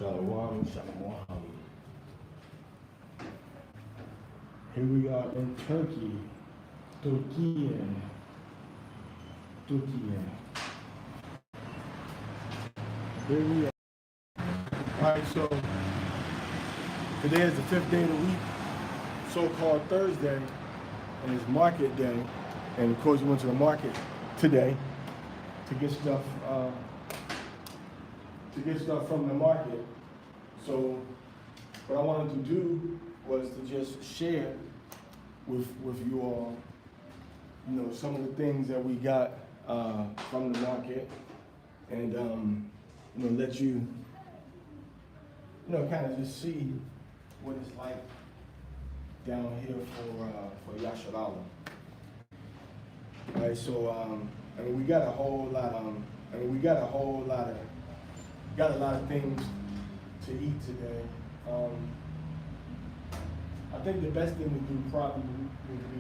Shalom, shalom. Here we are in Turkey, Turkey. Here we are. All right, so today is the 5th day of the week, so-called Thursday, and it's market day. And of course, we went to the market today to get stuff from the market. So what I wanted to do was to just share with you all, some of the things that we got from the market, and let you, kind of just see what it's like down here for Yasharala. All right, so we got a whole lot of things to eat today. I think the best thing to do probably would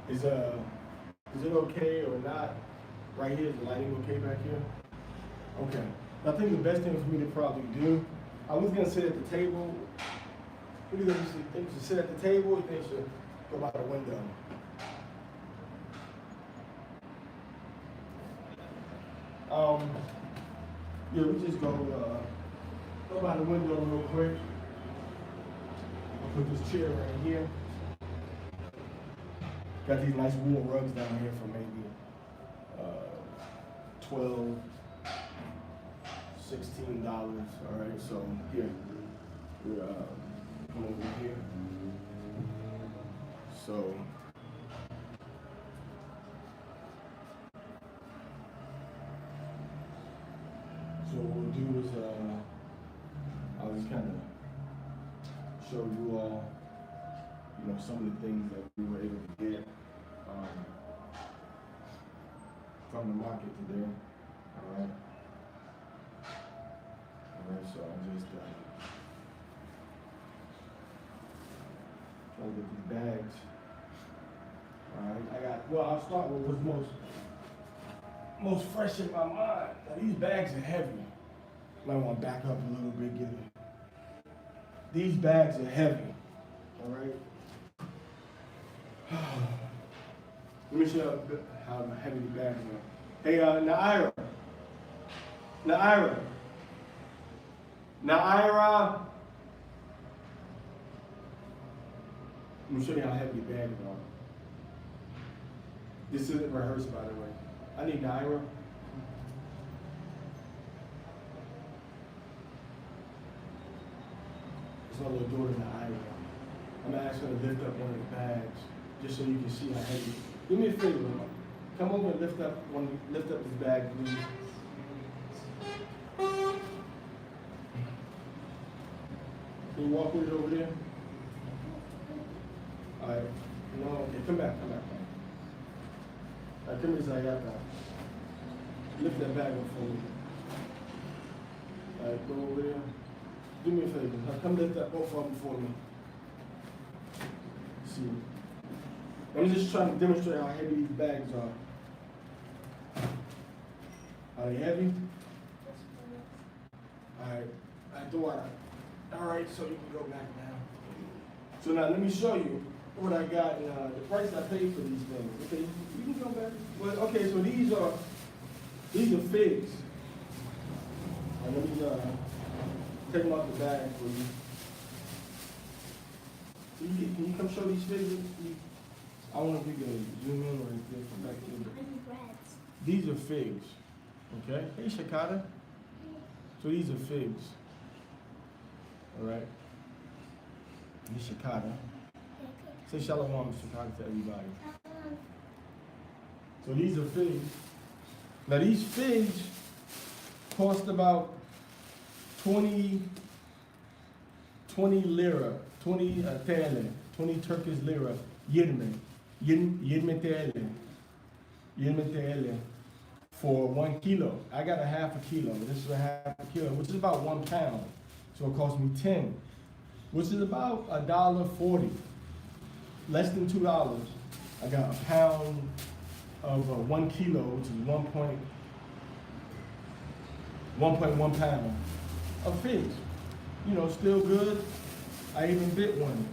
be, is it okay or not? Right here, is the lighting okay back here? Okay. I think the best thing for me to probably do, I was gonna sit at the table. What do you think? You should sit at the table, or you think you should go by the window? Yeah, we just go by the window real quick. I'll put this chair right here. Got these nice wool rugs down here for maybe $12, $16. All right, so here we're come over here. So what we'll do is I'll just kind of show you all, some of the things that we were able to get from the market today. All right. So I'll just try to get these bags. All right. I'll start with what's most fresh in my mind. Now, these bags are heavy. Might want to back up a little bit, get it. These bags are heavy. All right. Let me show you how heavy the bags are. Hey, Naira. Let me show you how heavy the bags are. This isn't rehearsed, by the way. I need Naira. It's my little daughter, Naira. I'm gonna ask her to lift up one of the bags, just so you can see how heavy. Do me a favor, come over and lift up this bag, please. Can you walk with it over there? All right. No, okay, come back. All right, come here, Zayata. Lift that bag up for me. All right, go over there. Do me a favor. Now come lift up both of them for me. See. I'm just trying to demonstrate how heavy these bags are. Are they heavy? All right. All right, so you can go back now. So now let me show you what I got, the price I paid for these things. Okay, you can come back. Well, okay, so these are figs. Let me take them out the bag for you. Can you come show these figs? I want to give you a zoom in right there from back here. These are figs. Okay. Hey, Shakata. So these are figs. All right. These Shakata. Say shalom, Shakata, to everybody. So these are figs. Now these figs cost about 20 lira, 20 TL, 20 Turkish lira, 20 TL for 1 kilo. I got a half a kilo. This is a half a kilo, which is about 1 pound. So it cost me 10, which is about $1.40, less than $2. I got a pound of 1 kilo, which is 1.1 pound of figs. You know, still good. I even bit one.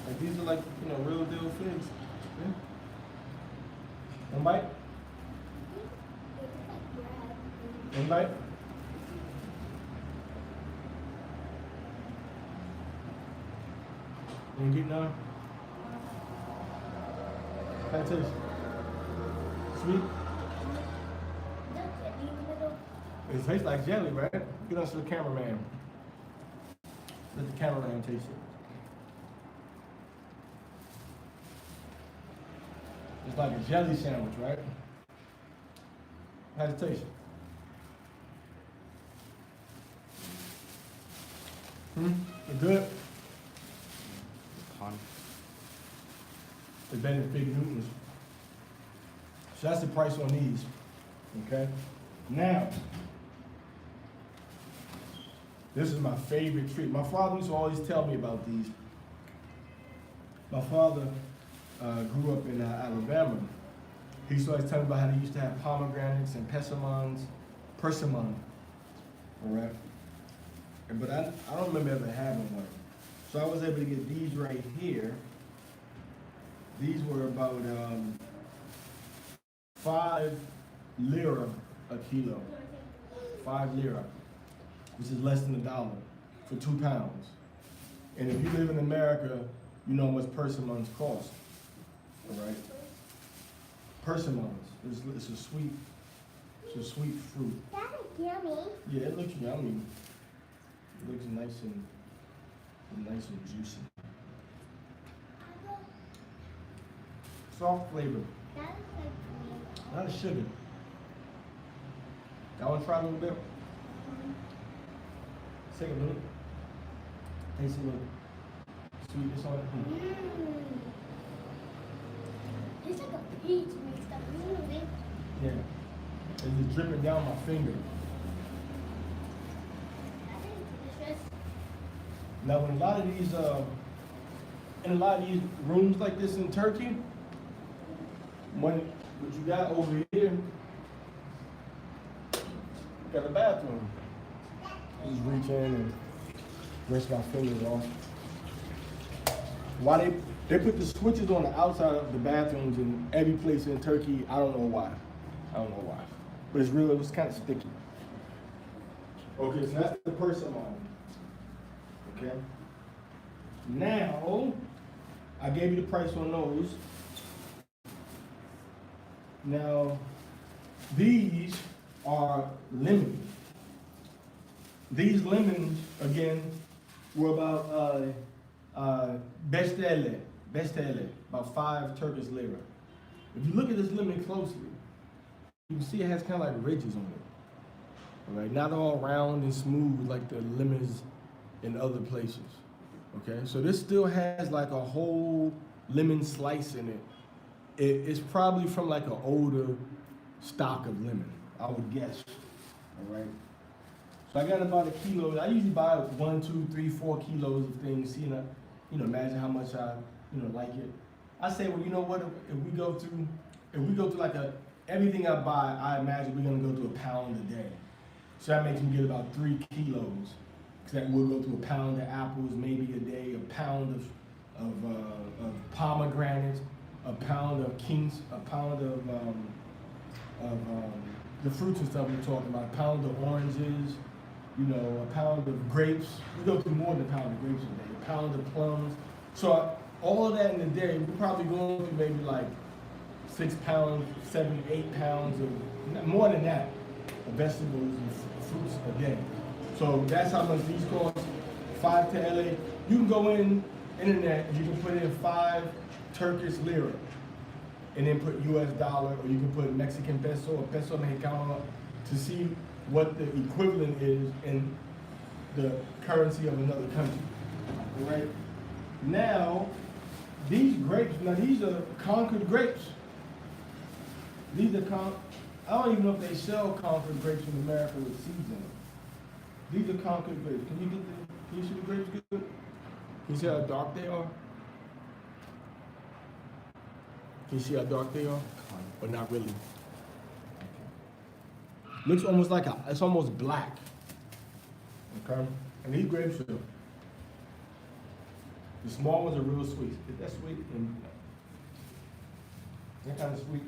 Like these are like, you know, real deal figs. Yeah. One bite? One bite? You ain't getting none? How it taste? Sweet? It tastes like jelly, right? Get us to the cameraman. Let the cameraman taste it. It's like a jelly sandwich, right? How's it taste? It's good? It's better than Fig Newtons. So that's the price on these, okay? Now, this is my favorite treat. My father used to always tell me about these. My father grew up in Alabama. He used to always tell me about how they used to have pomegranates and persimmon, all right? But I don't remember ever having one. So I was able to get these right here. These were about 5 lira a kilo. 5 lira, which is less than $1 for 2 pounds. And if you live in America, you know how much persimmons cost, all right? Persimmons, it's a sweet fruit. That looks yummy. Yeah, it looks yummy. It looks nice and juicy. Soft flavor. That looks like Not a sugar. Y'all want to try a little bit? Take a little. Taste a little sweetness on it. It's like a peach mixed up. Yeah. It's just dripping down my finger. Now, in a lot of these rooms like this in Turkey, what you got over here, you got a bathroom. I just reach in and rinse my fingers off. Why they put the switches on the outside of the bathrooms in every place in Turkey, I don't know why. But it was kind of sticky. Okay, so that's the persimmon. Okay. Now, I gave you the price on those. Now, these are lemons. These lemons, again, were about bestele, about 5 Turkish lira. If you look at this lemon closely, you can see it has kind of like ridges on it. All right, not all round and smooth like the lemons in other places. Okay, so this still has like a whole lemon slice in it. It's probably from like an older stock of lemon, I would guess. All right. So I got about a kilo. I usually buy 1, 2, 3, 4 kilos of things. You know, imagine how much I, like it. I say, well, you know what? If we go through like everything I buy, I imagine we're gonna go through a pound a day. So that makes me get about 3 kilos. That we'll go through a pound of apples maybe a day, a pound of pomegranates, a pound of a pound of the fruits and stuff we're talking about, a pound of oranges, a pound of grapes. We go through more than a pound of grapes a day, a pound of plums. So all of that in a day, we're probably going through maybe like 6 pounds, 7, 8 pounds of, more than that, of vegetables and fruits a day. So that's how much these cost, 5 TL. You can go in internet, you can put in 5 Turkish lira, and then put US dollar, or you can put Mexican peso or peso mexicano to see what the equivalent is in the currency of another country. All right? Now, these grapes, these are Concord grapes. I don't even know if they sell Concord grapes in America with seeds in them. These are Concord grapes. Can you see the grapes good? Can you see how dark they are? Can you see how dark they are? But not really. Looks almost like it's almost black. Okay? And these grapes are, the small ones are real sweet. Is that sweet? Is that kind of sweet?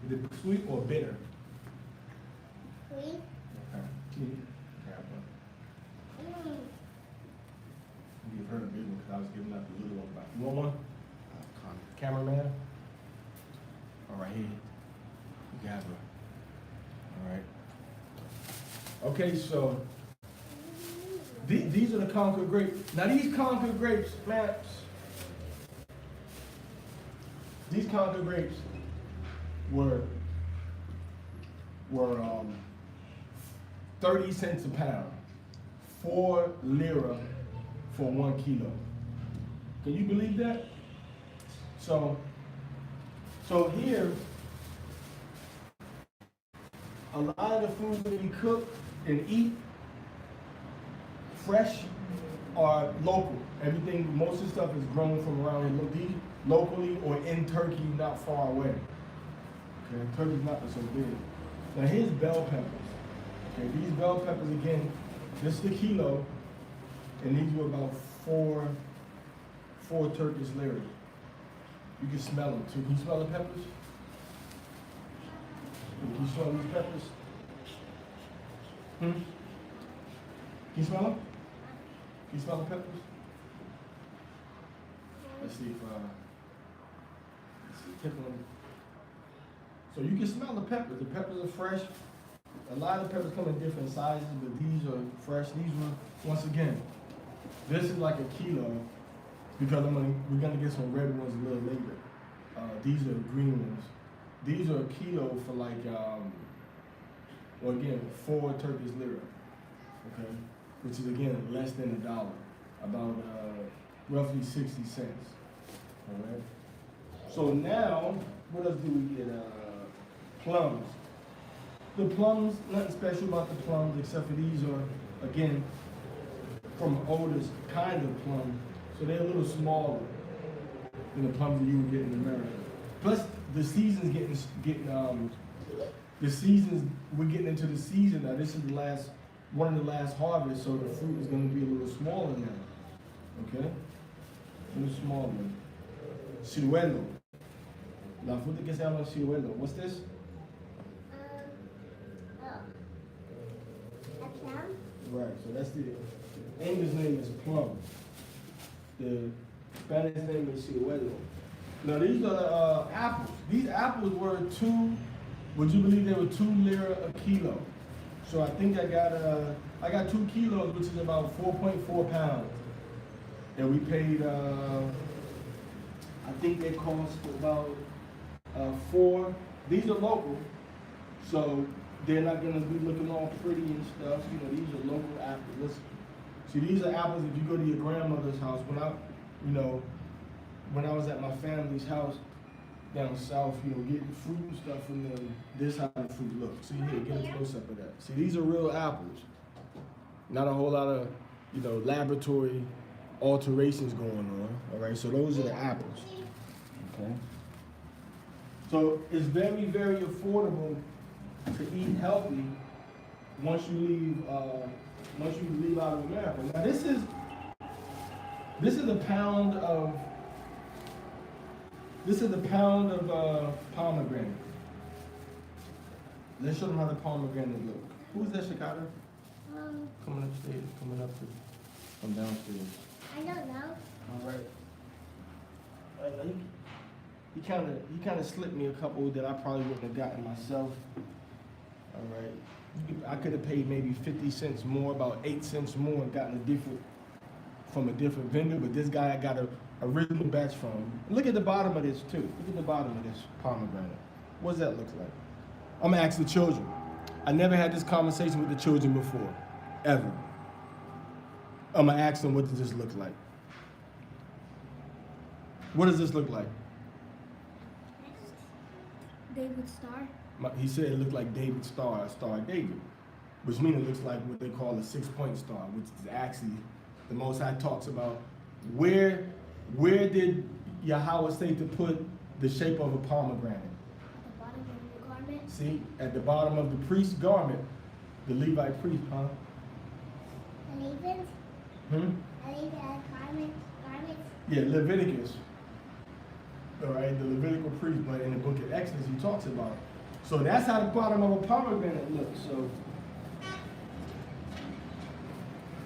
Is it sweet or bitter? Sweet. Okay. Grab one. Give her the big one because I was giving out the little one. You want one? Cameraman? All right, here. You got her. All right. Okay, so these are the Concord grapes. Now these Concord grapes, maps. These Concord grapes were 30 cents a pound, 4 lira for 1 kilo. Can you believe that? So here, a lot of the foods that we cook and eat fresh are local. Everything, most of the stuff is grown from around here locally or in Turkey, not far away. Okay, Turkey's not so big. Now here's bell peppers. Okay, these bell peppers again, this is the kilo, and these were about four Turkish lira. You can smell them too. Can you smell the peppers? Can you smell these peppers? Can you smell them? Can you smell the peppers? Let's see if tickle them. So you can smell the peppers. The peppers are fresh. A lot of the peppers come in different sizes, but these are fresh. These were, once again, this is like a kilo because we're gonna get some red ones a little later. These are green ones. These are a kilo for like, well again, 4 Turkish lira, okay? Which is again, less than $1, about roughly 60 cents, all right? So now, what else do we get? Plums. The plums, nothing special about the plums except for these are, again, from oldest kind of plum. So they're a little smaller than the plums that you would get in America. Plus, the season's we're getting into the season now. This is one of the last harvests, so the fruit is going to be a little smaller now. Okay? A little smaller. Ciruelo. La fruta que se llama ciruelo. What's this? A plum? Right, so that's the English name is plum. The Spanish name is ciruelo. Now these are apples. These apples were would you believe they were 2 lira a kilo? So I think I got 2 kilos, which is about 4.4 pounds. And we paid, I think they cost about 4. These are local, so they're not gonna be looking all pretty and stuff. You know, these are local apples. See, these are apples if you go to your grandmother's house. When I was at my family's house down south, getting fruit and stuff from them, this how the fruit looks. See here, get a close up of that. See, these are real apples. Not a whole lot of, laboratory alterations going on. All right, so those are the apples. Okay. So it's very, very affordable to eat healthy once you leave out of America. Now this is a pound of pomegranate. Let's show them how the pomegranate look. Who's that, Shakata? Coming upstairs, from downstairs. I don't know. All right. He kind of slipped me a couple that I probably wouldn't have gotten myself. All right. I could have paid maybe 50 cents more, about 8 cents more, and gotten from a different vendor. But this guy I got a original batch from. Look at the bottom of this too. Look at the bottom of this pomegranate. What does that look like? I'm gonna ask the children. I never had this conversation with the children before, ever. I'm gonna ask them, what does this look like? What does this look like? David Star. He said it looked like David's star, Star of David, which means it looks like what they call a 6-point star, which is actually the Most High talks about. Where did Yahweh say to put the shape of a pomegranate? At the bottom of the garment. garment. See, at the bottom of the priest's garment, the Levite priest, huh? Leviticus. Garments. Yeah, Leviticus. All right, the Levitical priest, but in the book of Exodus, he talks about it. So that's how the bottom of a pomegranate looks. So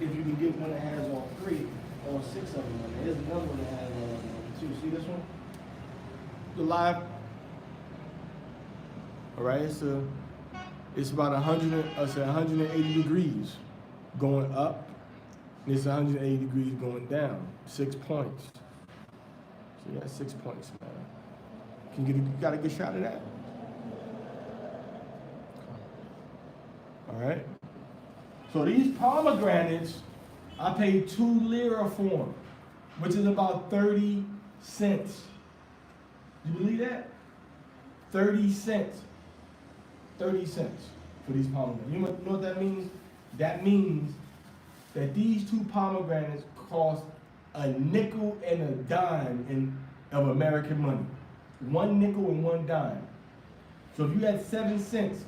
if you can get one that has all three or six of them on there. There's another one that has all of them too. See this one? The live. All right, it's about 180 degrees going up. And it's 180 degrees going down. 6 points. So you got 6 points, man. You got a good shot of that? All right. So these pomegranates, I paid 2 lira for them, which is about 30 cents. You believe that? 30 cents. 30 cents for these pomegranates. You know what that means? That means that these 2 pomegranates cost a nickel and a dime of American money. 1 nickel and 1 dime. So if you had 7 cents,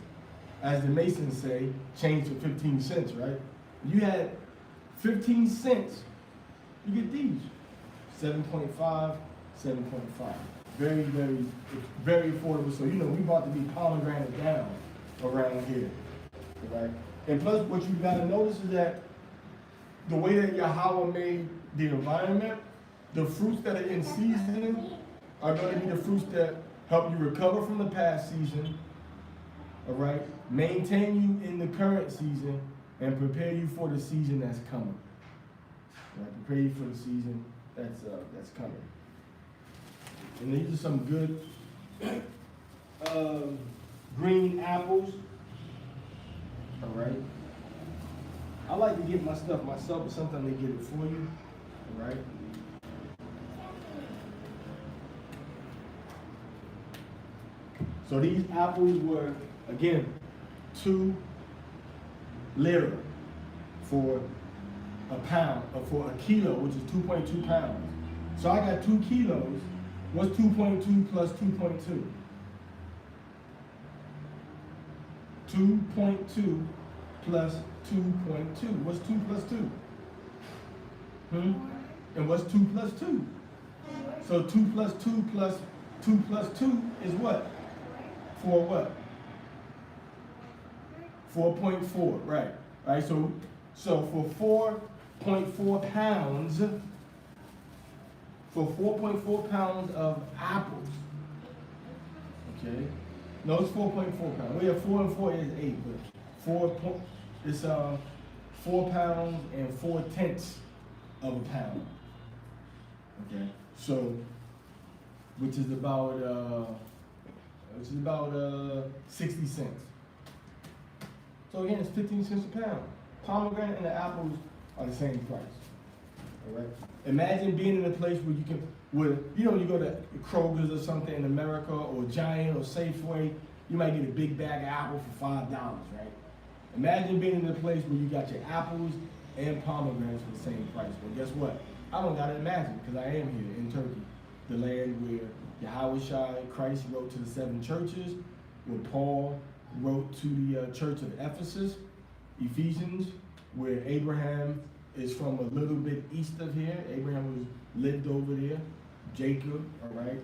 as the Masons say, change to 15 cents, right? You had 15 cents, you get these. 7.5, 7.5. Very, very, very affordable. So, you know, we about to be pomegranate down around here, right? And plus, what you gotta notice is that the way that Yahweh made the environment, the fruits that are in season are going to be the fruits that help you recover from the past season, all right? Maintain you in the current season and prepare you for the season that's coming. Right? Prepare you for the season that's coming. And these are some good green apples. All right. I like to get my stuff myself, but sometimes they get it for you. All right. So these apples were, again, 2 lira for a pound, or for a kilo, which is 2.2 pounds. So I got 2 kilos. What's 2.2 plus 2.2? 2.2 plus 2.2. What's 2 plus 2? And what's 2 plus 2? So 2 plus 2 plus 2 plus 2 is what? 4 what? 4.4, right. Right, so for 4.4 pounds, for 4.4 pounds of apples, okay? No, it's 4.4 pounds. We have 4 and 4 is 8, but it's 4 pounds and 4 tenths of a pound. Okay, so which is about 60 cents. So again, it's 15 cents a pound. Pomegranate and the apples are the same price. All right. Imagine being in a place where you go to Kroger's or something in America, or Giant or Safeway, you might get a big bag of apples for $5, right? Imagine being in a place where you got your apples and pomegranates for the same price. Well, guess what? I don't gotta imagine, because I am here in Turkey, the land where Yahweh Christ wrote to the 7 churches, where Paul wrote to the church of Ephesus, Ephesians, where Abraham is from a little bit east of here. Abraham lived over there. Jacob, all right,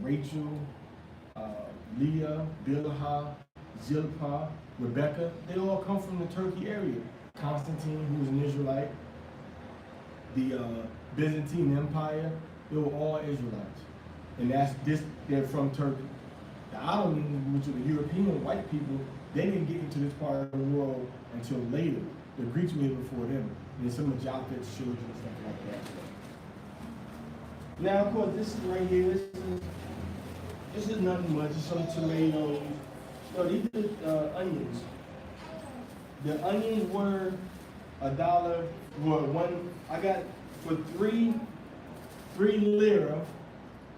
Rachel, Leah, Bilhah, Zilpah, Rebecca, they all come from the Turkey area. Constantine, who was an Israelite, the Byzantine Empire, they were all Israelites. And they're from Turkey. The Ottomans, which are the European white people, they didn't get into this part of the world until later. The Greeks were here before them. And some of Japhet's children and stuff like that. Now, of course, this is right here. This is nothing much. It's some tomatoes. No, these are onions. The onions were $1. I got for 3 lira.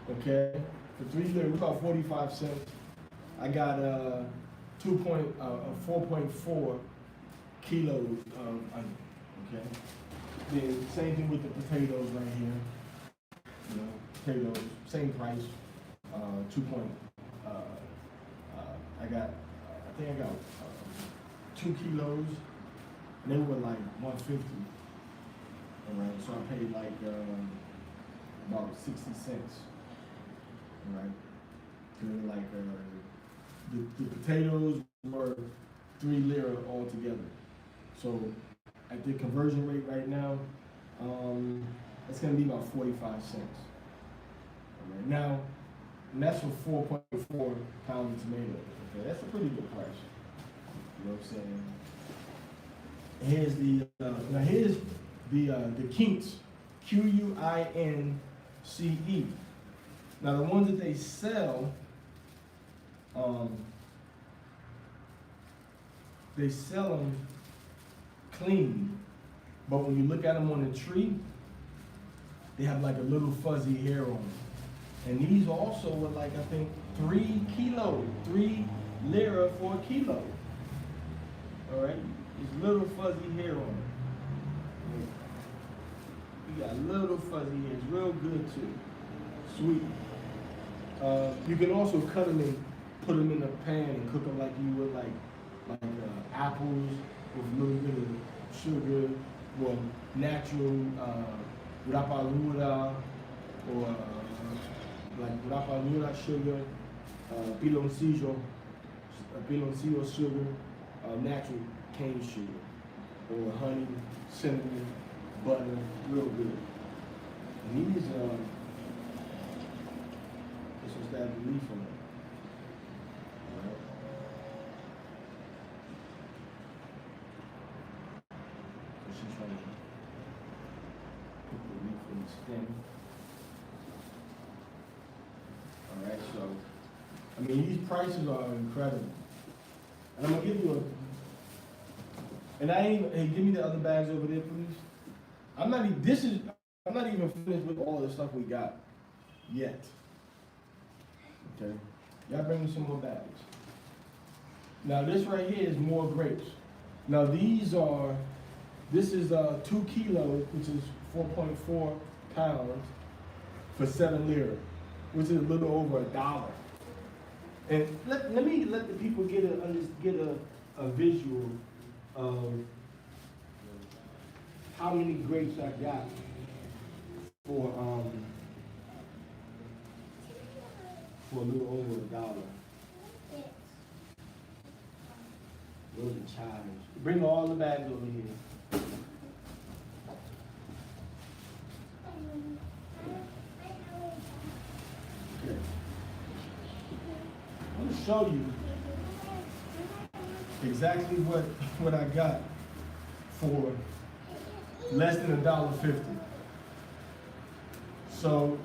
Okay, for 3 lira, about 45 cents. I got 4.4 kilos of onion. Okay, then same thing with the potatoes right here. You know, potatoes, same price, I think I got 2 kilos, and they were like 150. All right, so I paid like about 60 cents. All right, and like the potatoes were 3 lira altogether. So at the conversion rate right now, it's gonna be about 45 cents. All right, now, and that's for 4.4 pounds of tomatoes. Okay, that's a pretty good price. You know what I'm saying? Here's the Quince, Quince. Now the ones that they sell, they sell them clean, but when you look at them on the tree, they have like a little fuzzy hair on them. And these also were like, I think, 3 kilos, 3 lira for a kilo. All right, there's little fuzzy hair on them. You got little fuzzy hair, it's real good too, sweet. You can also cut them and put them in a pan and cook them like you would like apples with a little bit of sugar, well, natural rapadura, or like rapadura sugar, piloncillo sugar, natural cane sugar, or honey, cinnamon, butter, real good. And these, this was that relief on them. Alright. So she's trying to put the relief in the skin. Alright, so, I mean, these prices are incredible. And I'm gonna give you hey, give me the other bags over there, please. I'm not even finished with all the stuff we got yet. Okay, y'all bring me some more bags. Now this right here is more grapes. Now this is 2 kilos, which is 4.4 pounds for 7 lira, which is a little over $1. And let me let the people get a visual of how many grapes I got for a little over $1. Those are chives. Bring all the bags over here. Okay. I'm gonna show you exactly what I got for less than $1.50. So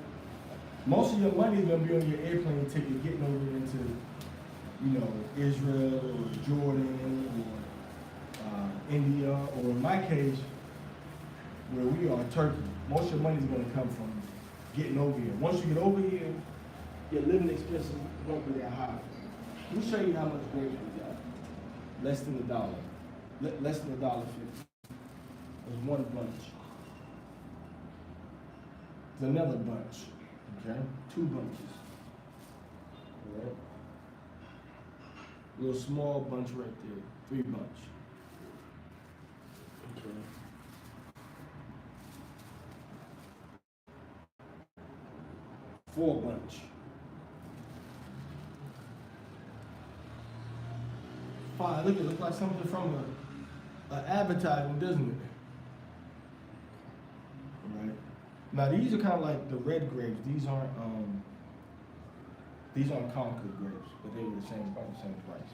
most of your money is gonna be on your airplane ticket getting over into, you know, Israel or Jordan or India, or in my case, where we are, Turkey. Most of your money is gonna come from getting over here. Once you get over here, your living expenses won't be that high. Let me show you how much grapes we got. Less than $1. Less than $1.50. There's one bunch. There's another bunch. Okay? 2 bunches. All right? A little small bunch right there. 3 bunch. Okay. 4 bunch. 5. Look, it looks like something from an advertisement, doesn't it? All right. Now these are kind of like the red grapes. These aren't Concord grapes, but they were the same price.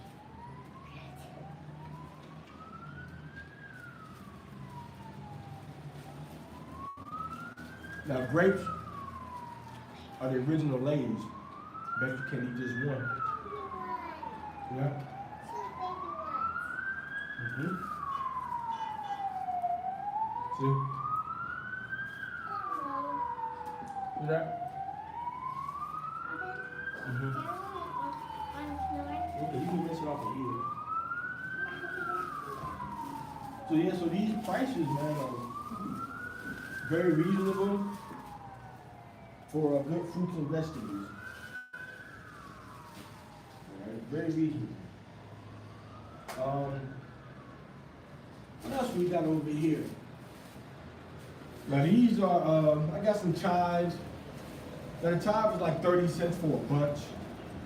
Now grapes are the original Lay's. Bet you can't eat just one. Yeah. Mm-hmm. See? See that? Mm-hmm. Okay, you can rinse it off and eat it. So yeah, so these prices, man, are very reasonable for good fruits and vegetables. All right. Very reasonable. What else we got over here? Now these are, I got some chives. Now the chive was like 30 cents for a bunch.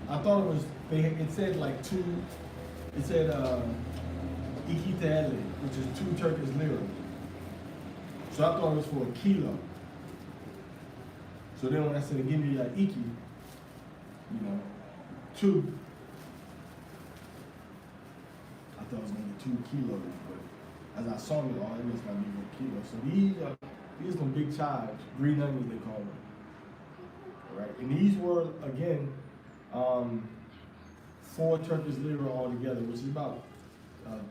I thought it was, it said like two, it said ikitele, which is 2 Turkish lira. So I thought it was for a kilo. So then when I said give me like iki, you know, 2, I thought it was gonna be 2 kilos, but as I saw it, oh, it must not be 1 kilo. So these are some big chives, green onions they call them. All right, and these were again 4 Turkish lira altogether, which is about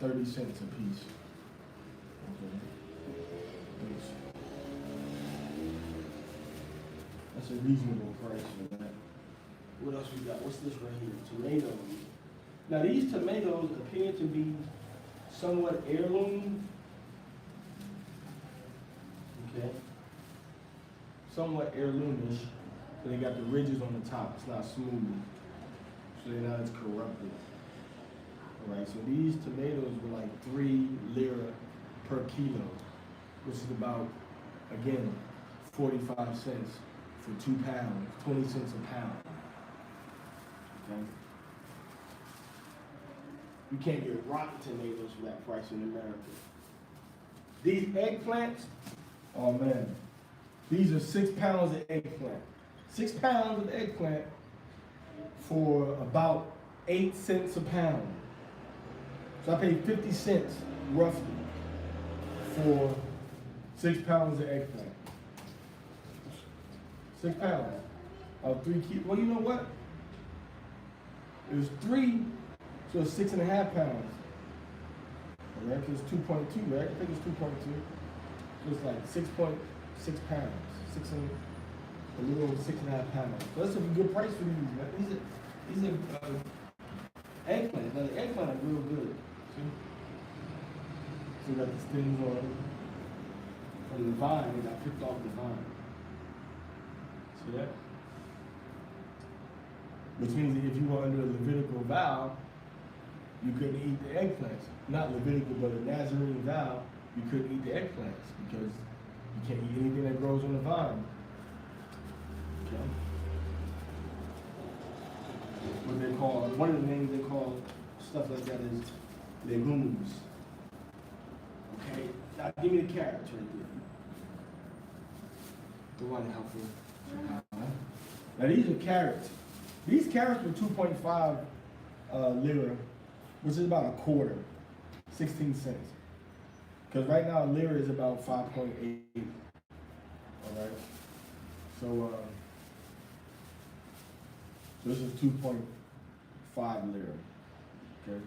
30 cents a piece. Okay. That's a reasonable price for that. What else we got? What's this right here? Tomatoes. Now these tomatoes appear to be somewhat heirloom. Okay. Somewhat heirloomish. So they got the ridges on the top. It's not smooth. So now it's corrupted. Alright, so these tomatoes were like 3 lira per kilo, which is about, again, 45 cents for 2 pounds, 20 cents a pound. Okay? You can't get rotten tomatoes for that price in America. These eggplants, oh man, these are 6 pounds of eggplant. 6 pounds of eggplant for about 8 cents a pound. So I paid 50 cents roughly for 6 pounds of eggplant. 6 pounds of 3 kilos. Well, you know what? It was 3, so it's 6.5 pounds. All right, because it's 2.2, right? I think it's 2.2. So it's like 6.6 pounds. A little over 6.5 pounds. So that's a good price for these, man. These are eggplants. Now the eggplant are real good. See? So you got the stems on from the vine. They got picked off the vine. See that? Which means that if you were under a Levitical vow, you couldn't eat the eggplants. Not Levitical, but a Nazarene vow, you couldn't eat the eggplants because you can't eat anything that grows on the vine. Okay. What they call, one of the names they call stuff like that is legumes. Okay, now give me the carrots right there. The one helpful. Now these are carrots. These carrots were 2.5 lira, which is about a quarter, 16 cents. Because right now lira is about 5.8. All right. So this is 2.5 lira. Okay.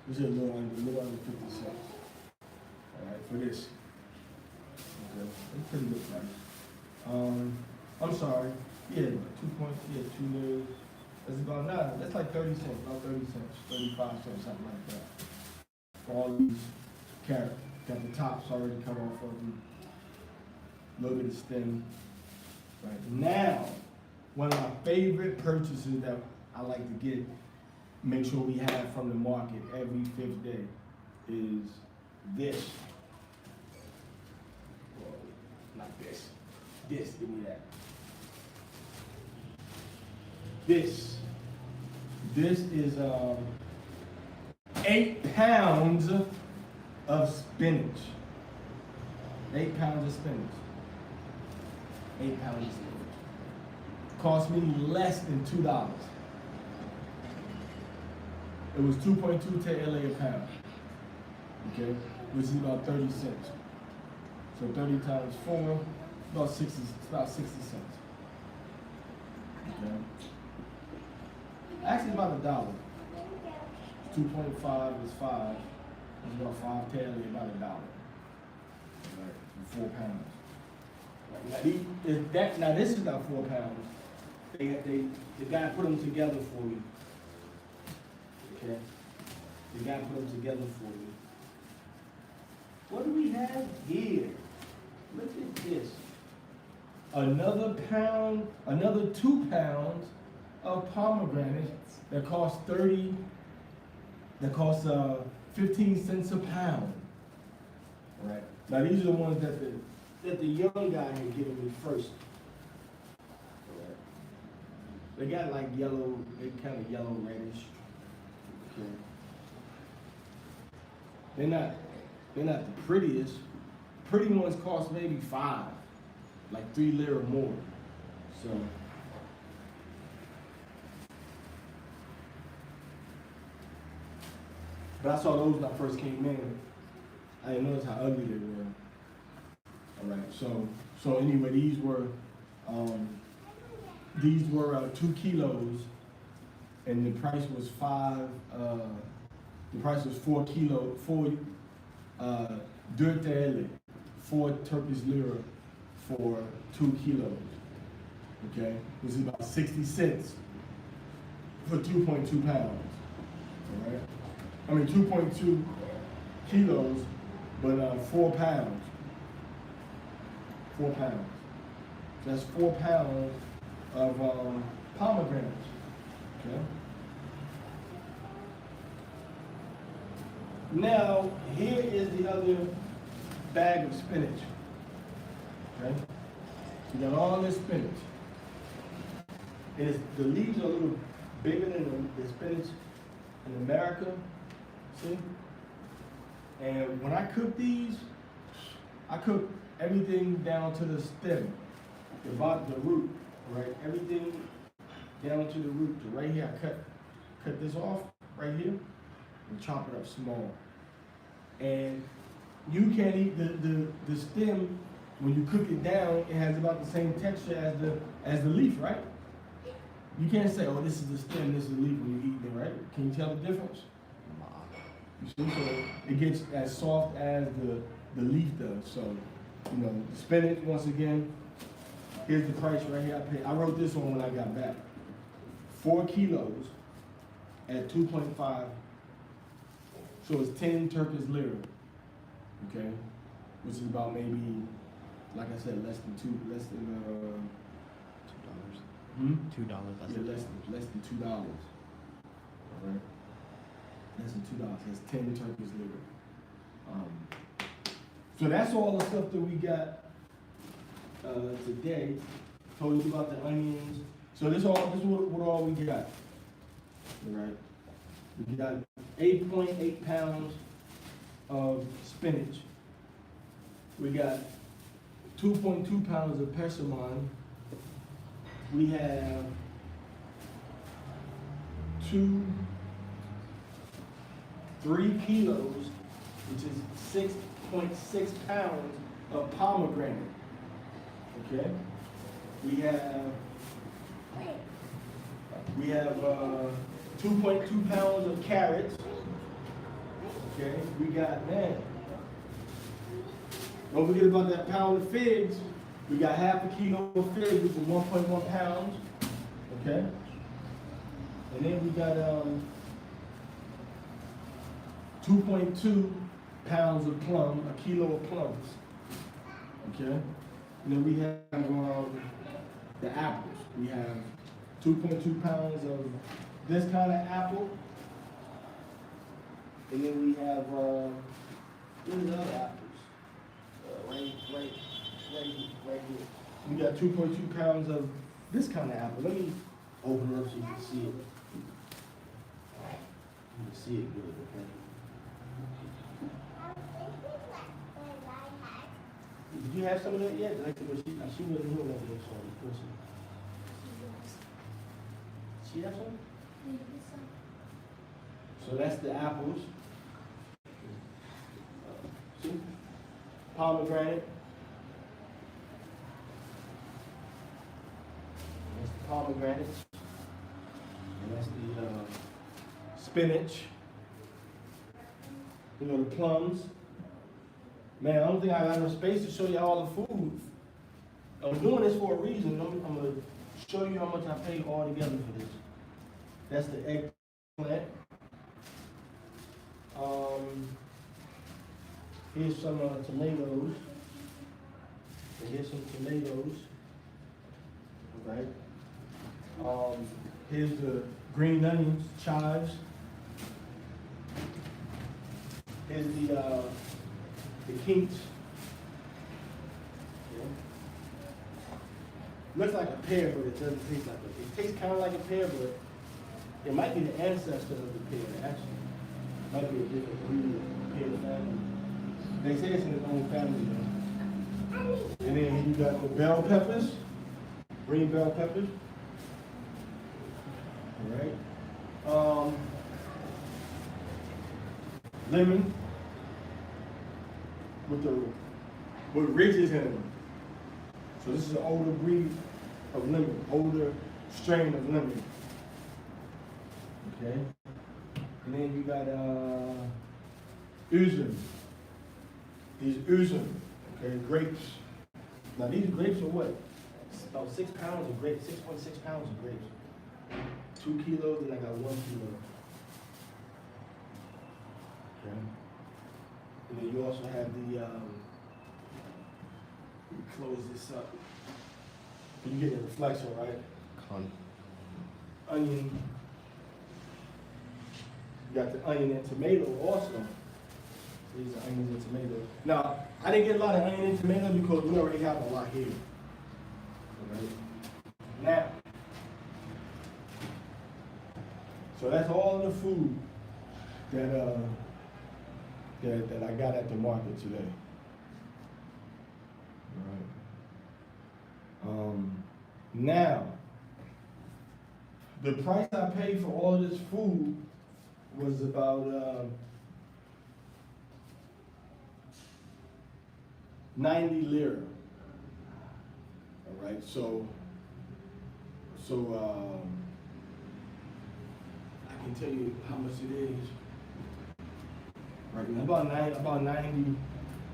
This is a little under 50 cents. All right, for this. Okay, it's pretty good price. I'm sorry. Yeah, 2 liras. That's about that's like 30 cents, about 30 cents, 35 cents, something like that. For all these carrots. Got the tops already cut off of them. Look at the stem. Right now, one of my favorite purchases that I like to get, make sure we have from the market every 5th day, is this. Well, not this. This, give me that. This is 8 pounds of spinach. 8 pounds of spinach. 8 pounds of spinach. Cost me less than $2. It was 2.2 TL a pound. Okay, which is about 30 cents. So 30 times 4, about 60. It's about 60 cents. Okay. Actually, about $1. 2.5 is 5. It's about 5 TL, about $1. Right, for 4 pounds. Right, now this is not 4 pounds. The guy put them together for me. Okay, the guy put them together for me. What do we have here? Look at this. Another pound, another 2 pounds of pomegranate that costs 15 cents a pound. All right. Now these are the ones that the young guy had given me first. All right. They got like yellow, they kind of yellow reddish. Okay. They're not the prettiest. Pretty ones cost maybe 5, like 3 lira or more. So. But I saw those when I first came in. I didn't notice how ugly they were. All right, so anyway, these were 2 kilos, and the price was 4 dirtele, 4 Turkish lira for 2 kilos. Okay, which is about 60 cents for 2.2 pounds. All right. I mean 2.2 kilos, but 4 pounds. 4 pounds. So that's 4 pounds of pomegranates. Okay. Now here is the other bag of spinach. Okay. You got all this spinach. And the leaves are a little bigger than the spinach in America. See? And when I cook these, I cook everything down to the stem, the bottom, the root, right? Everything down to the root. So right here, I cut this off right here and chop it up small. And you can't eat the stem when you cook it down. It has about the same texture as the leaf, right? You can't say, oh, this is the stem, this is the leaf when you're eating it, right? Can you tell the difference? You see, so it gets as soft as the leaf does. So, you know, spinach, once again, here's the price right here. I wrote this one when I got back. 4 kilos at 2.5, so it's 10 Turkish lira, okay? Which is about maybe, like I said, less than $2. $2. Yeah, less than $2. All right. Less than $2. That's 10 Turkish lira. So that's all the stuff that we got today. Told you about the onions. So this is what all we got. All right. We got 8.8 pounds of spinach. We got 2.2 pounds of persimmon. We have 3 kilos, which is 6.6 pounds of pomegranate. Okay. We have 2.2 pounds of carrots. Okay. We got, man, don't forget about that pound of figs. We got half a kilo of figs, which is 1.1 pounds. Okay. And then we got 2.2 pounds of plum, a kilo of plums. Okay. And then we have the apples. We have 2.2 pounds of this kind of apple. And then we have where's the other apples? Right here. We got 2.2 pounds of this kind of apple. Let me open it up so you can see it. You can see it good, okay? Did you have some of that yet? She wasn't here when I was on. She have some? So that's the apples. See? Pomegranate. That's the pomegranate. And that's the spinach. You know, the plums. Man, I don't think I got enough space to show you all the food. I'm doing this for a reason. I'm going to show you how much I paid all together for this. That's the eggplant. Here's some tomatoes. And here's some tomatoes. Okay. Here's the green onions, chives. Here's the kinks. Yeah. Looks like a pear, but it doesn't taste like it. It tastes kind of like a pear, but it might be the ancestor of the pear, actually. It might be a different breed of pear family. They say it's in its own family, though. And then you got the bell peppers, green bell peppers. All right. Lemon with ridges in them. So this is an older breed of lemon, older strain of lemon. Okay. And then you got Uzum. These Uzum, okay, grapes. Now these grapes are what? It's about 6 pounds of grapes, 6.6 pounds of grapes. 2 kilos, and I got 1 kilo. Okay. And then you also have the, let me close this up. You get the reflection, right? Onion. You got the onion and tomato also. These are onions and tomatoes. Now, I didn't get a lot of onion and tomato because we already have a lot here. All right. Now, so that's all the food that I got at the market today. All right. Now, the price I paid for all of this food was about 90 lira. All right, so I can tell you how much it is. Right now, about 90.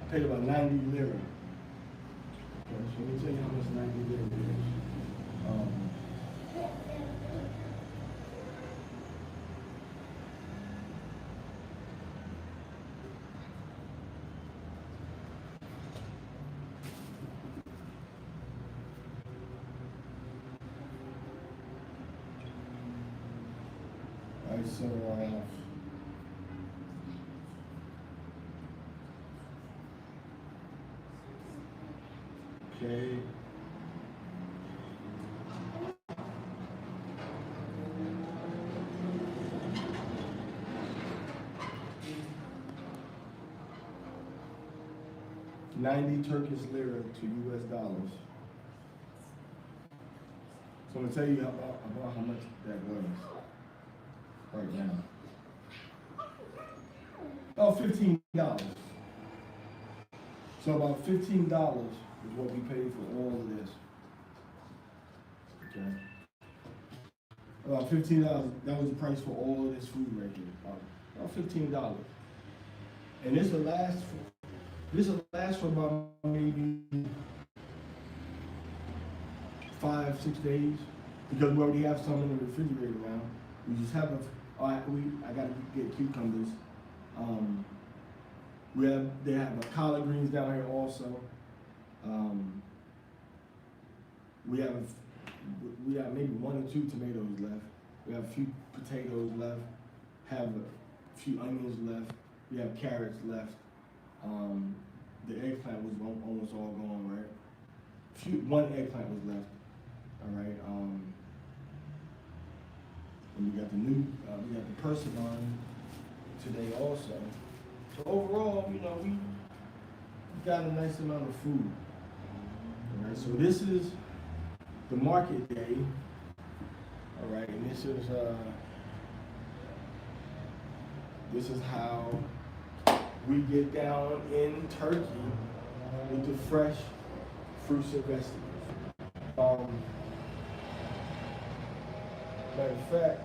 I paid about 90 lira. Okay, so let me tell you how much 90 lira is. Alright, so okay. $90 Turkish lira to US dollars. So I'm gonna tell you about how much that was right now. Oh, $15. So about $15 is what we paid for all of this. Okay. About $15. That was the price for all of this food right here. About $15. And this will last for about maybe 5-6 days because we already have some in the refrigerator now. We just have I gotta get cucumbers. They have collard greens down here also. We have maybe 1 or 2 tomatoes left. We have a few potatoes left. Have a few onions left. We have carrots left. The eggplant was almost all gone, right? 1 eggplant was left. All right. And we got the persimmon today also. So overall, we got a nice amount of food. All right. So this is the market day. All right, and this is how we get down in Turkey with the fresh fruits and vegetables. Matter of fact,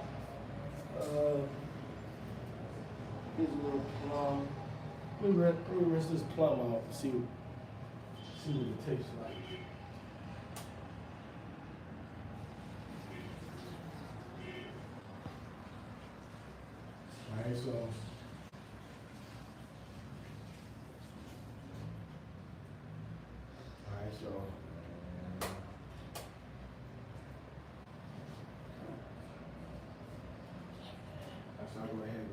here's a little plum. Let me rinse this plum out and see what it tastes like. Alright, so I'll go ahead.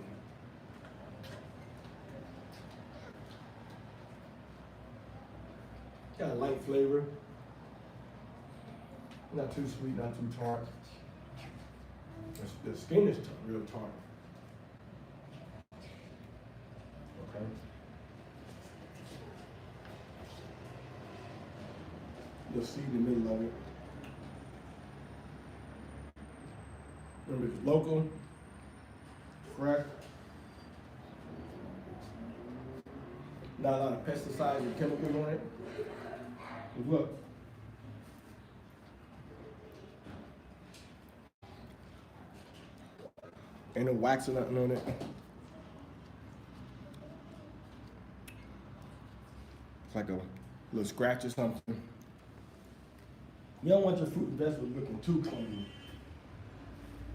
Got a light flavor. Not too sweet, not too tart. The skin is real tart. Okay. You'll see the middle of it. Remember, it's local, fresh, not a lot of pesticides and chemicals on it. But look. Ain't no wax or nothing on it. It's like a little scratch or something. You don't want your fruit and vegetables looking too clean.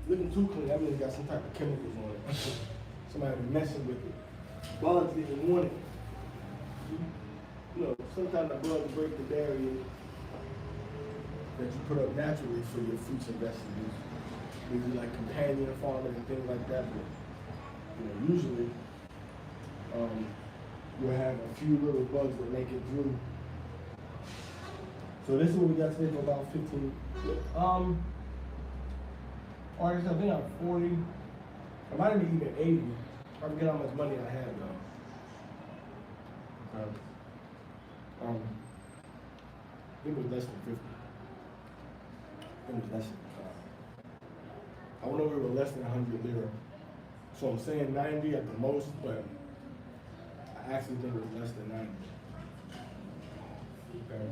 Looking too clean, that means it got some type of chemicals on it. Somebody messing with it. Bugs didn't want it. You know, sometimes the bugs break the barrier that you put up naturally for your fruits and vegetables. Maybe like companion farming and things like that. But, you know, usually you'll have a few little bugs that make it through. So this is what we got today for about 15. Artists, I think I'm 40. I might be even 80. I forget how much money I have though. Okay. I think it was less than 50. I think it was less than I went over with less than 100 lira. So I'm saying 90 at the most, but I actually think it was less than 90. Okay.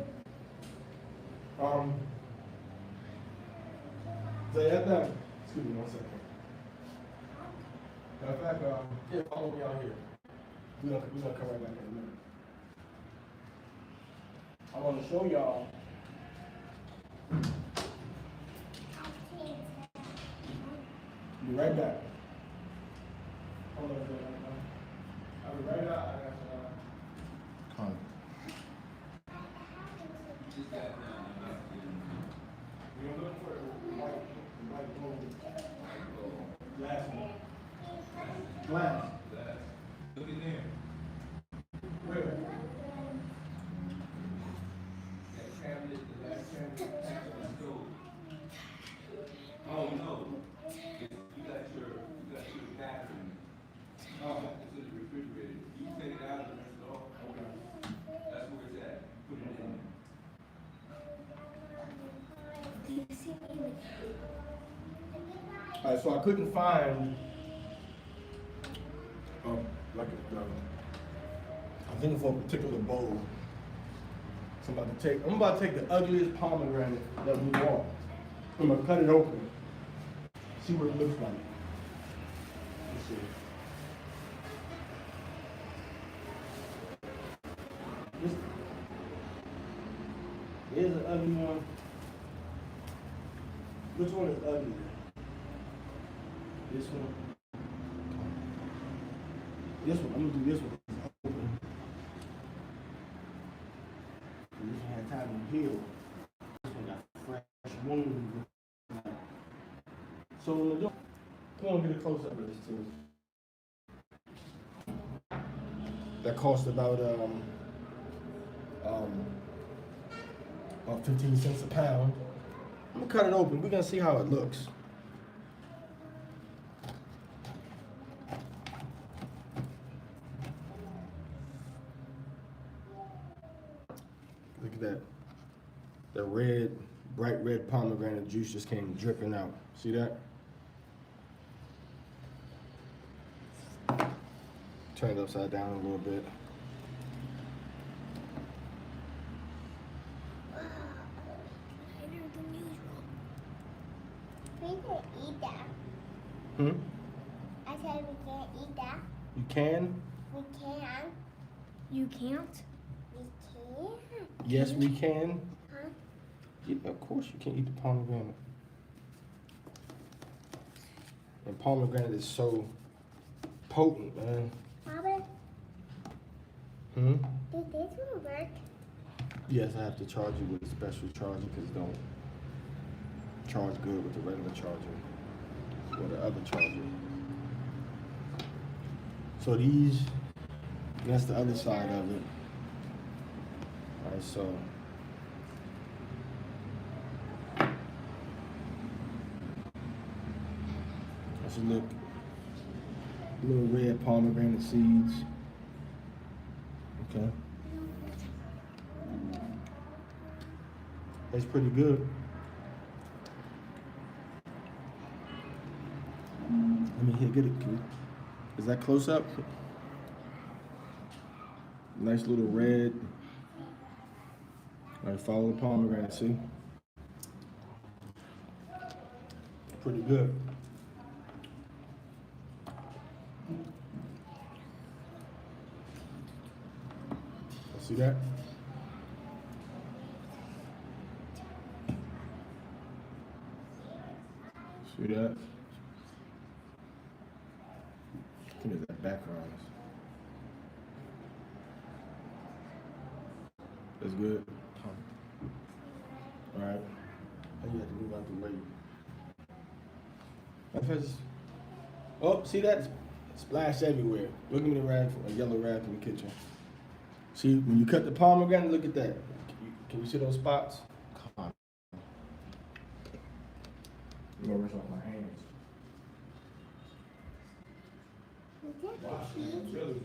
So yeah, excuse me 1 second. Matter of fact, yeah, follow me out here. We're gonna come right back in a minute. I want to show y'all. Be right back. Hold on a second. I'll be right out. Come. We're looking for a white glass one. Glass. Look in there. Where? That cabinet, the last cabinet, that's on the stove. Oh no. You got your bathroom. Oh, it's in the refrigerator. You can take it out and rinse it off. Okay. That's where it's at. Put it in there. All right, so I couldn't find I'm thinking for a particular bowl. So I'm about to take the ugliest pomegranate that we want. I'm gonna cut it open. See what it looks like. Let's see. Here's an ugly one. Which one is ugly? This one. This one. I'm gonna do this one. Open. This one had time to heal. This one got fresh wounds. So come on, get a close up of this too. That cost about 15 cents a pound. I'm gonna cut it open. We're gonna see how it looks. Look at that. The red, bright red pomegranate juice just came dripping out. See that? Turn it upside down a little bit. We can eat that. I said we can't eat that. You can? We can. You can't? We can. Yes, we can. Huh? Yeah, of course you can eat the pomegranate. And pomegranate is so potent, man. Papa, Hmm? did this one work? Yes, I have to charge you with a special charger because it don't charge good with the regular charger or the other charger. So these, that's the other side of it. All right, so. Let's look. Little red pomegranate seeds. Okay. That's pretty good. Let me get it. Is that close up? Nice little red. All right, follow the pomegranate, see? Pretty good. See that? See that? I think it's that background. That's good. All right. Now you have to move out the way. Oh, see that? Splash everywhere. Look at me, the rag, a yellow rag from the kitchen. See, when you cut the pomegranate, look at that. Can you see those spots? Come on. I'm gonna rinse off my hands. Wow, really?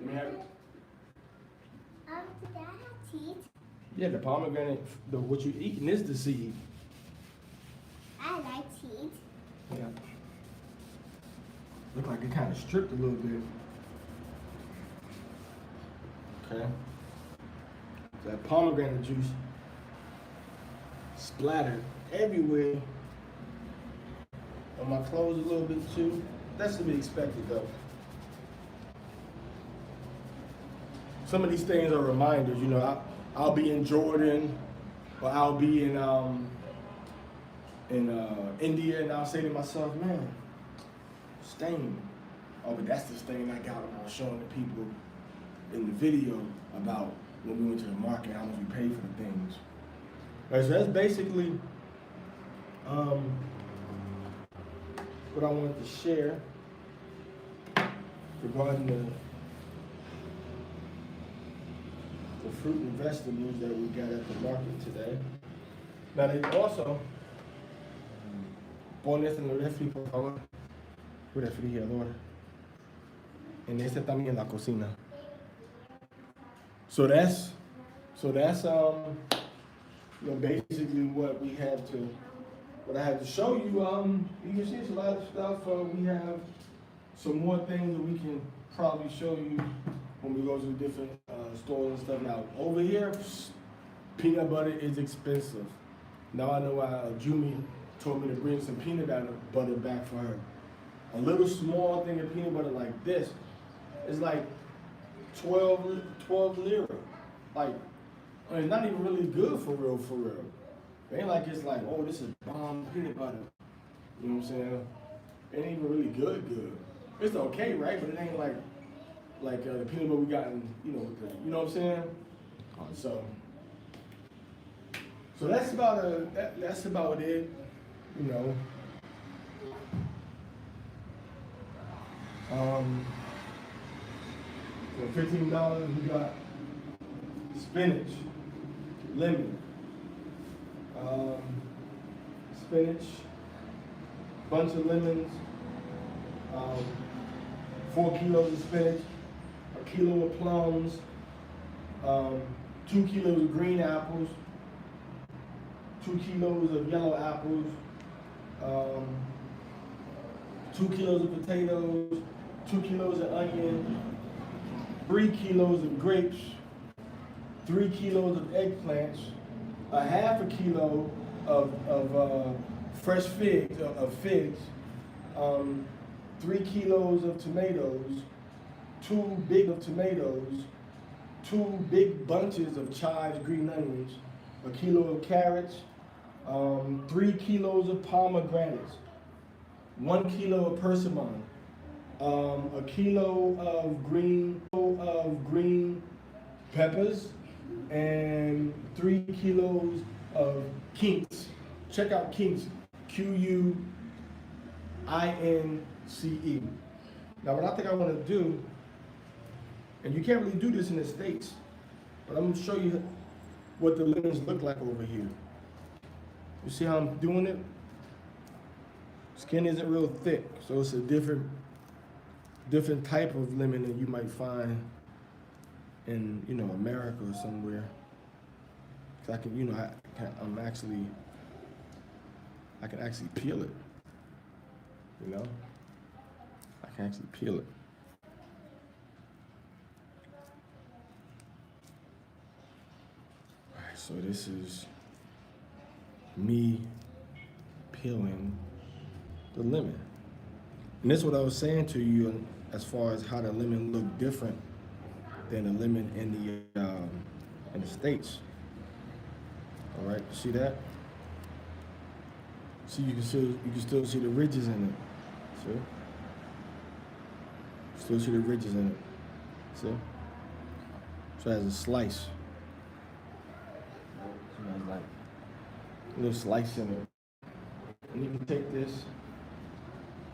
Let me have it. Did that have teeth? Yeah, the pomegranate, what you eating is the seed. I like teeth. Yeah. Look like it kind of stripped a little bit. Okay. That pomegranate juice splattered everywhere on my clothes a little bit too. That's to be expected though. Some of these things are reminders, you know. I'll be in Jordan, or I'll be in India, and I'll say to myself, man, stain. Oh, but that's the stain I got when I was showing the people in the video about when we went to the market, how much we paid for the things. All right, so that's basically what I wanted to share regarding the fruit and vegetables that we got at the market today. Now they also pones en el refri, por favor. Refrigerador. En este también en la cocina. So that's you know, basically what I have to show you. You can see it's a lot of stuff. We have some more things that we can probably show you when we go to different stores and stuff. Now over here, peanut butter is expensive. Now I know why Jumi told me to bring some peanut butter back for her. A little small thing of peanut butter like this is like 12 lira. Like, I mean, it's not even really good for real, for real. It ain't like it's like, oh, this is bomb peanut butter. You know what I'm saying? It ain't even really good. It's okay, right? But it ain't like the peanut butter we got in, you know what I'm saying? So that's about it, you know. For $15, we got spinach, lemon, spinach, bunch of lemons, 4 kilos of spinach, a kilo of plums, 2 kilos of green apples, 2 kilos of yellow apples, 2 kilos of potatoes, 2 kilos of onion, 3 kilos of grapes, 3 kilos of eggplants, a half a kilo of fresh figs, 3 kilos of tomatoes, 2 big of tomatoes, 2 big bunches of chives, green onions, a kilo of carrots, 3 kilos of pomegranates, 1 kilo of persimmon, a kilo of green peppers, and 3 kilos of quince. Check out quince, Quince. CE. Now, what I think I want to do, and you can't really do this in the States, but I'm going to show you what the lemons look like over here. You see how I'm doing it? Skin isn't real thick, so it's a different type of lemon than you might find in, you know, America or somewhere. Cause I can, you know, I can actually peel it. You know, I can actually peel it. All right, so this is me peeling the lemon. And this is what I was saying to you as far as how the lemon look different than the lemon in the States. All right, see that? See, you can still see the ridges in it. See? Still see the ridges in it. See? So it has a slice. So it has like a little slice in it. And you can take this.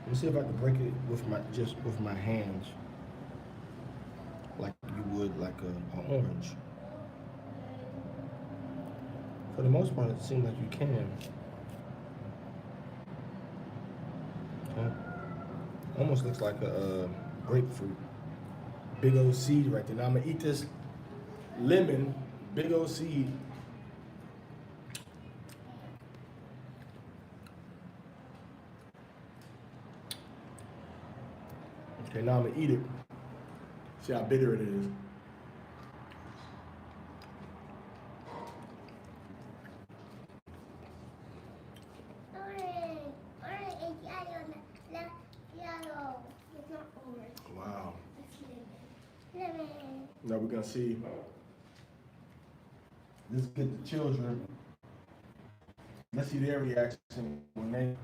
Let me see if I can break it with my hands, like you would like an orange. For the most part, it seems like you can. Okay. Almost looks like a grapefruit. Big old seed right there. Now I'm gonna eat this lemon, big old seed. Okay, now I'm gonna eat it. See how bitter it is. Orange is yellow. It's not orange. Wow. It's lemon. Now we're gonna see. Let's get the children. Let's see their reaction when they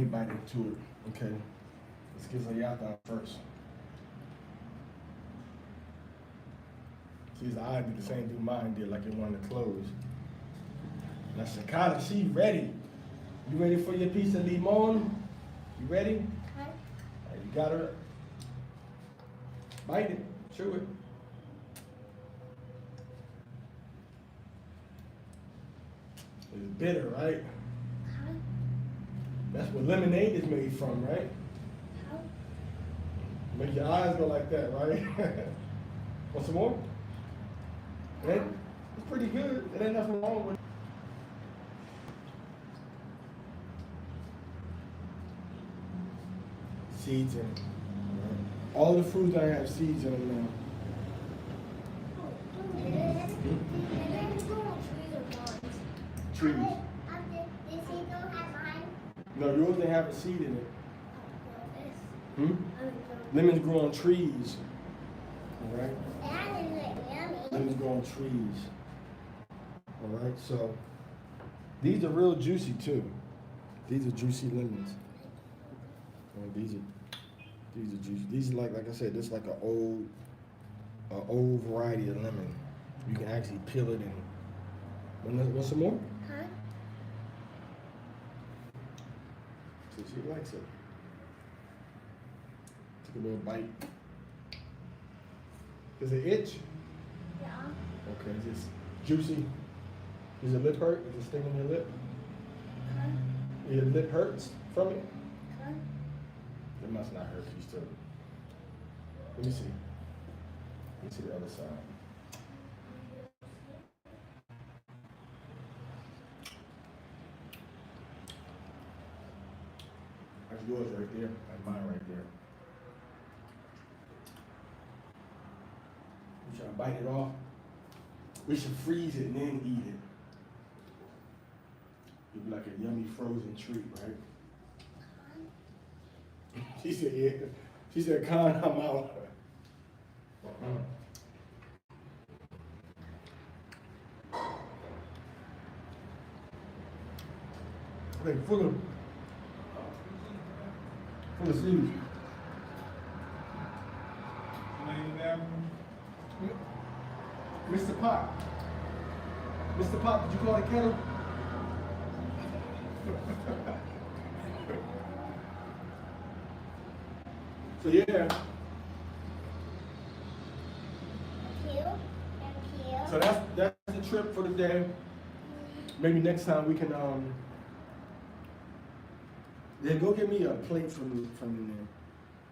bite into it. Okay. Let's get Zayata first. See, his eye did the same thing mine did, like it wanted to close. Now Shakata, she ready. You ready for your piece of limon? You ready? Huh? You got her. Bite it. Chew it. It's bitter, right? Huh? That's what lemonade is made from, right? Huh? Make your eyes go like that, right? Want some more? It's pretty good. There ain't nothing wrong with it. Seeds in it. All the fruits that have seeds in them now. Trees. This seed don't have mine. No, yours didn't have a seed in it. This. Hmm? Lemons grow on trees. All right? That is like yummy. Lemons grow on trees. All right, so these are real juicy too. These are juicy lemons. These are juicy. These are like I said, this is like an old variety of lemon. You can actually peel it and. Want some more? Huh? So she likes it. Take a little bite. Does it itch? Yeah. Okay, is this juicy? Does your lip hurt? Is it stinging your lip? Huh? Your lip hurts from it? Huh? It must not hurt you still. Let me see. Let me see the other side. That's yours right there. That's mine right there. You try to bite it off. We should freeze it and then eat it. It'd be like a yummy frozen treat, right? She said, yeah. She said, Con, I'm out. Okay, full of seeds. Mr. Pot. Mr. Pot, did you call the kettle? So yeah. So that's the trip for the day. Maybe next time we can yeah, go get me a plate from there.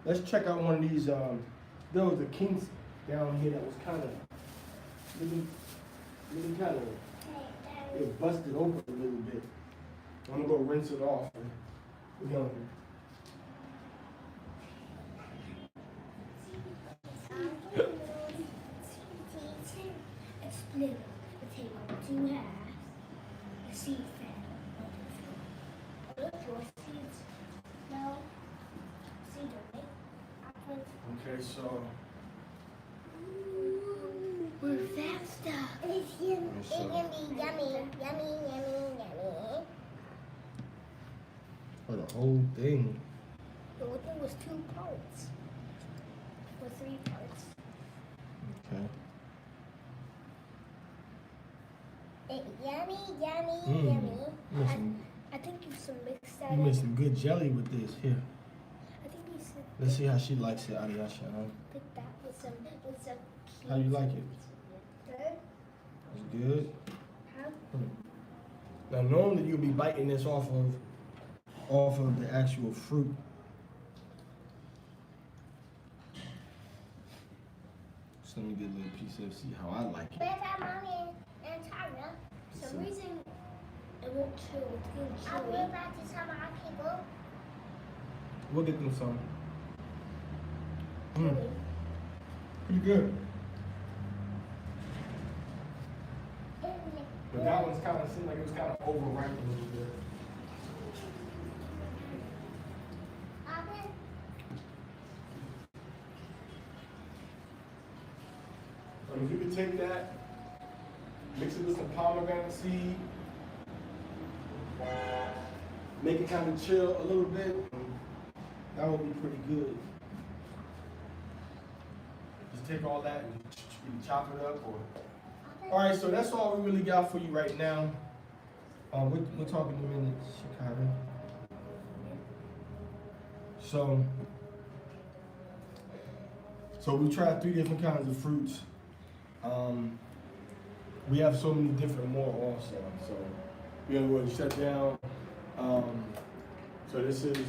Let's check out one of these. There was a kinks down here that was kind of really kind of it busted open a little bit. I'm gonna go rinse it off. We're gonna Split the table in two halves. The seed fat. Look, your seeds. No. Seed on it. okay, so We're faster. It's gonna be yummy, yummy, yummy, yummy. for the whole thing. The whole thing was 2 parts. Or 3 parts. Okay. Yummy, yummy, Mm. yummy. Listen, I think you should mix that you made some good jelly with this. Here, I think you should let's see how she likes it. Ariasha, huh? pick that with some How you like it? Good. It's good. How? Now normally you'll be biting this off of the actual fruit. So let me get a little piece of it, see how I like it. Where's our mommy and Tyra? For some reason, it won't chew. It's getting chewy. I'll bring back to some of our people. We'll get them some. Chewy. Pretty good. But that one's kind of seemed like it was kind of overripe a little bit. If you could take that, mix it with some pomegranate seed, make it kind of chill a little bit, that would be pretty good. Just take all that and chop it up. All right, so that's all we really got for you right now. We're talking in a minute, Chicago. So we tried 3 different kinds of fruits. We have so many different more also. So we're gonna go and shut down. So this is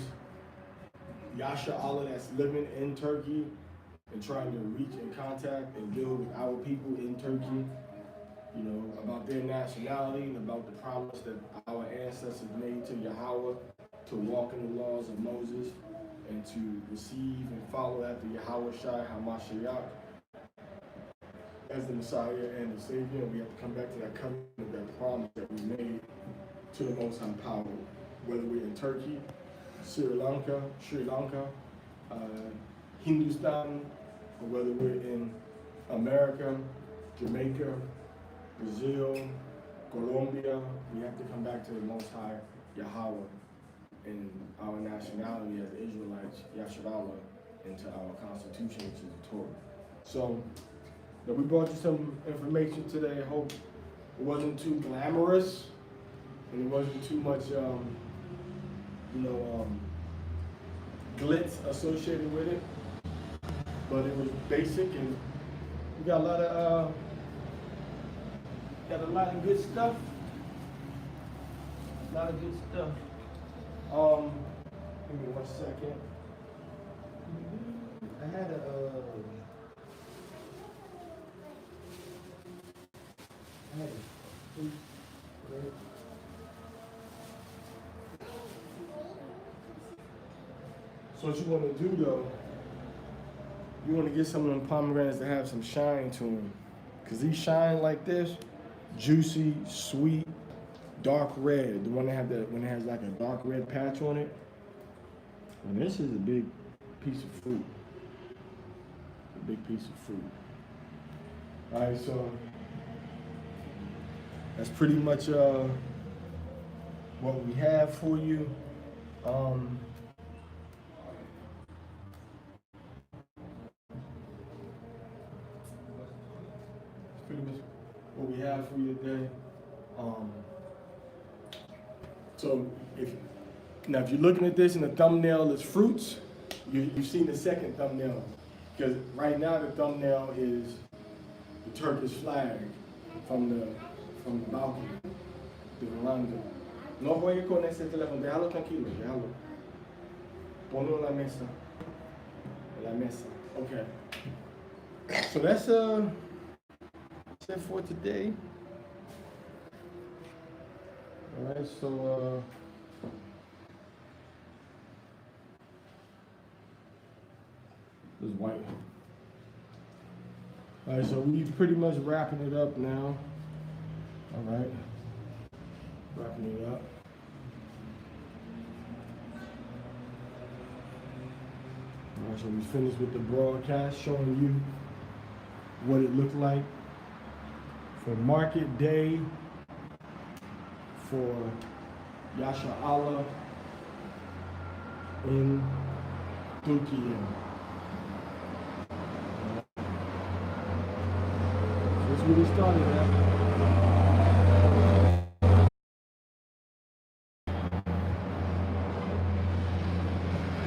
Yasha Allah that's living in Turkey and trying to reach and contact and build with our people in Turkey, you know, about their nationality and about the promise that our ancestors made to Yahweh to walk in the laws of Moses and to receive and follow after Yahweh Shai HaMashiach as the Messiah and the Savior. And we have to come back to that covenant, that promise that we made to the Most High Power, whether we're in Turkey, Sri Lanka, Hindustan, or whether we're in America, Jamaica, Brazil, Colombia. We have to come back to the Most High Yahweh and our nationality as Israelites, Yasharallah, into our Constitution, which is the Torah. So, we brought you some information today. I hope it wasn't too glamorous and it wasn't too much, glitz associated with it. But it was basic, and we got a lot of good stuff. A lot of good stuff. Give me 1 second. I had So what you want to do though, you want to get some of them pomegranates that have some shine to them. Because these shine like this, juicy, sweet, dark red. The one that when it has like a dark red patch on it. And this is a big piece of fruit. A big piece of fruit. All right, so that's pretty much what we have for you. Pretty much what we have for you today. So if you're looking at this and the thumbnail is fruits, you've seen the second thumbnail. Because right now the thumbnail is the Turkish flag from the balcony, the veranda. No juegue con ese teléfono, déjalo tranquilo, déjalo. Ponlo en la mesa. La mesa. Okay. So that's it for today. All right, so this is white. All right, so we pretty much wrapping it up now. All right, wrapping it up. All right, so we finished with the broadcast, showing you what it looked like for market day for Yasha Allah in Turkey. That's where we started at.